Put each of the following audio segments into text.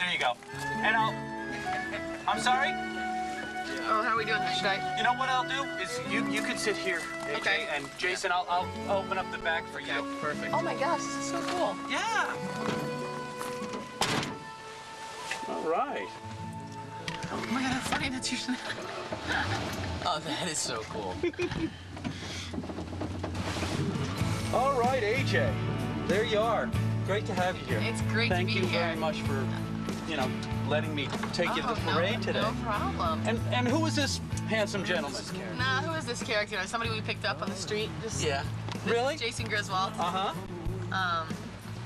There you go. And I'm sorry? Oh, how are we doing this? Should I? You know what I'll do is you can sit here, AJ, okay. And Jason, I'll open up the bag for you. Perfect. Oh my gosh, this is so cool. Yeah. All right. Oh my god, how funny that's usually. Oh, that is so cool. All right, AJ. There you are. Great to have you here. It's great to be here. Thank you very much for, letting me take you to the parade today. No problem. And who is this handsome gentleman? Nah, who is this character? Somebody we picked up on the street. Yeah. Really? Jason Griswold. Uh-huh.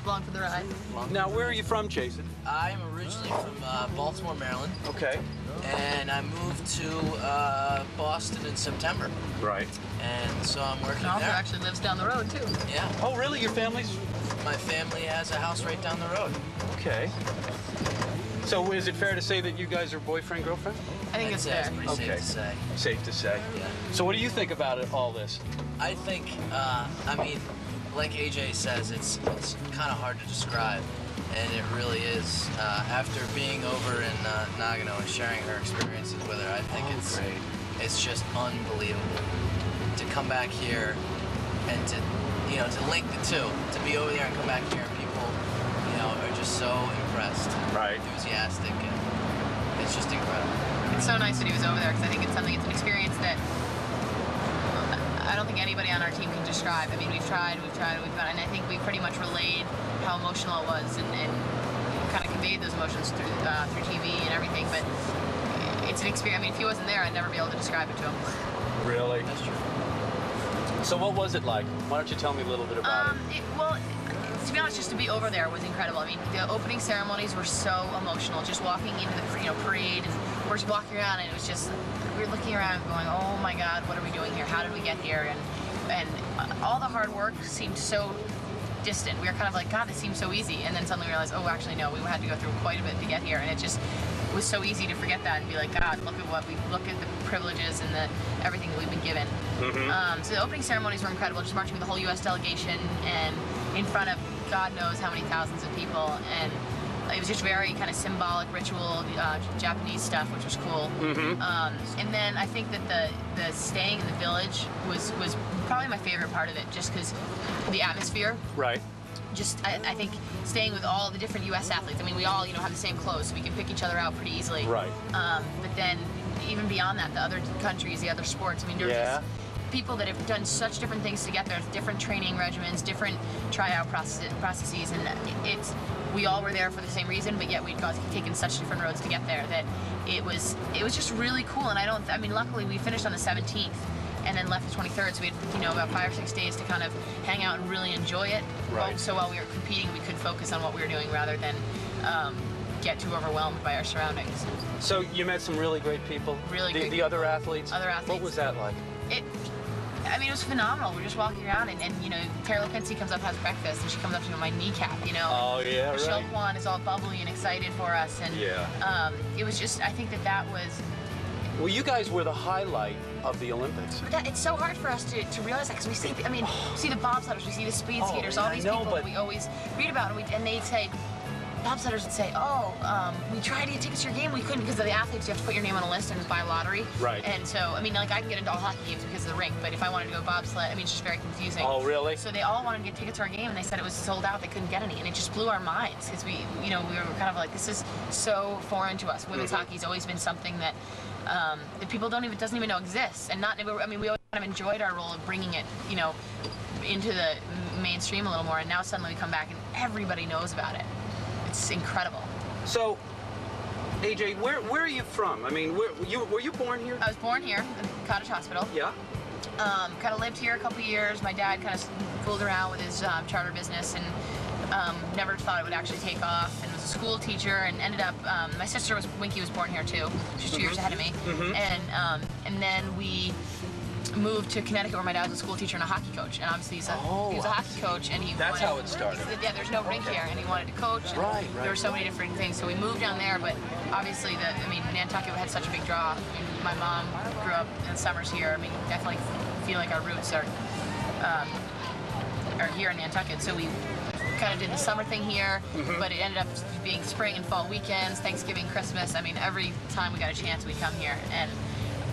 Along for the ride. Now, where are you from, Jason? I'm originally from Baltimore, Maryland. Okay. And I moved to Boston in September. Right. And so I'm working And also there. actually lives down the road, too. Yeah. Oh, really? Your family's... My family has a house right down the road. Okay. So is it fair to say that you guys are boyfriend, girlfriend? I think it's fair. Pretty safe to say. Safe to say. Yeah. So what do you think about all this? I think, like AJ says, it's kind of hard to describe. And it really is. After being over in Nagano and sharing her experiences with her, I think it's just unbelievable to come back here and to link the two, to be over there and come back here and people, are just so impressed, right, enthusiastic, and it's just incredible. It's so nice that he was over there because I think it's an experience that I don't think anybody on our team can describe. I mean, we've tried, and I think we pretty much relayed how emotional it was and kind of conveyed those emotions through TV and everything. But it's an experience. I mean, if he wasn't there, I'd never be able to describe it to him. Really? That's true. So what was it like? Why don't you tell me a little bit about it? Well, to be honest, just to be over there was incredible. I mean, the opening ceremonies were so emotional. Just walking into the parade, and we're just walking around, and it was just, we were looking around going, oh my God, what are we doing here? How did we get here? And all the hard work seemed so distant. We were kind of like, God, this seems so easy. And then suddenly we realized, oh, actually, no, we had to go through quite a bit to get here. And it just was so easy to forget that and be like, God, look at the privileges and everything that we've been given. Mm-hmm. So the opening ceremonies were incredible, just marching with the whole U.S. delegation and in front of God knows how many thousands of people. And it was just very kind of symbolic, ritual, Japanese stuff, which was cool. Mm-hmm. And then I think that the staying in the village was probably my favorite part of it, just because the atmosphere. Right. Just, I think staying with all the different U.S. athletes. I mean, we all, have the same clothes, so we can pick each other out pretty easily. Right. But then, even beyond that, the other countries, the other sports. I mean, there were just people that have done such different things to get there, different training regimens, different tryout processes, and we all were there for the same reason, but yet we'd taken such different roads to get there that it was just really cool. And luckily we finished on the 17th. And then left the 23rd, so we had about 5 or 6 days to kind of hang out and really enjoy it. Right. So while we were competing, we could focus on what we were doing rather than get too overwhelmed by our surroundings. So you met some really great people. The other athletes. Other athletes. What was that like? It was phenomenal. We're just walking around, and Tara Lipinski comes up, has breakfast, and she comes up to my kneecap. Oh yeah, Michelle right. Kwan is all bubbly and excited for us, and it was just. I think that was. Well, you guys were the highlight of the Olympics. But it's so hard for us to realize that because we see, we see the bobsledders, we see the speed skaters, all these people that we always read about, and they'd say, bobsledders would say, we tried to get tickets to your game, we couldn't because of the athletes. You have to put your name on a list and it's by lottery. Right. And so, I can get into all hockey games because of the rink, but if I wanted to go bobsled, it's just very confusing. Oh, really? So they all wanted to get tickets to our game, and they said it was sold out, they couldn't get any, and it just blew our minds because we were kind of like, this is so foreign to us. Women's hockey's always been something that people doesn't even know exists, and we always kind of enjoyed our role of bringing it, into the mainstream a little more, and now suddenly we come back and everybody knows about it. It's incredible. So, AJ, where are you from? I mean, were you born here? I was born here in Cottage Hospital. Yeah. Kind of lived here a couple years. My dad kind of fooled around with his charter business and never thought it would actually take off, and was a school teacher, and ended up, my sister Winky was born here too. She's 2 years ahead of me. And then we moved to Connecticut where my dad was a school teacher and a hockey coach, and obviously he was a hockey coach, and That's how it started. There's no rink here, and he wanted to coach, and right. There were so many different things, so we moved down there, but obviously Nantucket had such a big draw. My mom grew up in the summers here. Definitely feel like our roots are here in Nantucket, so we kind of did the summer thing here, but it ended up being spring and fall weekends, Thanksgiving, Christmas. I mean, every time we got a chance, we'd come here. And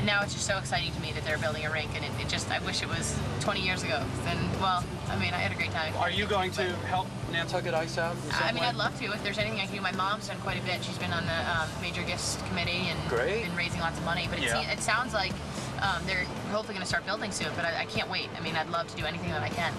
now it's just so exciting to me that they're building a rink, and it just, I wish it was 20 years ago. Then, well, I mean, I had a great time. Are you going to help Nantucket Ice out in some I mean, way? I'd love to. If there's anything I can do, my mom's done quite a bit. She's been on the major gifts committee and been raising lots of money. But it sounds like they're hopefully going to start building soon. But I can't wait. I mean, I'd love to do anything that I can.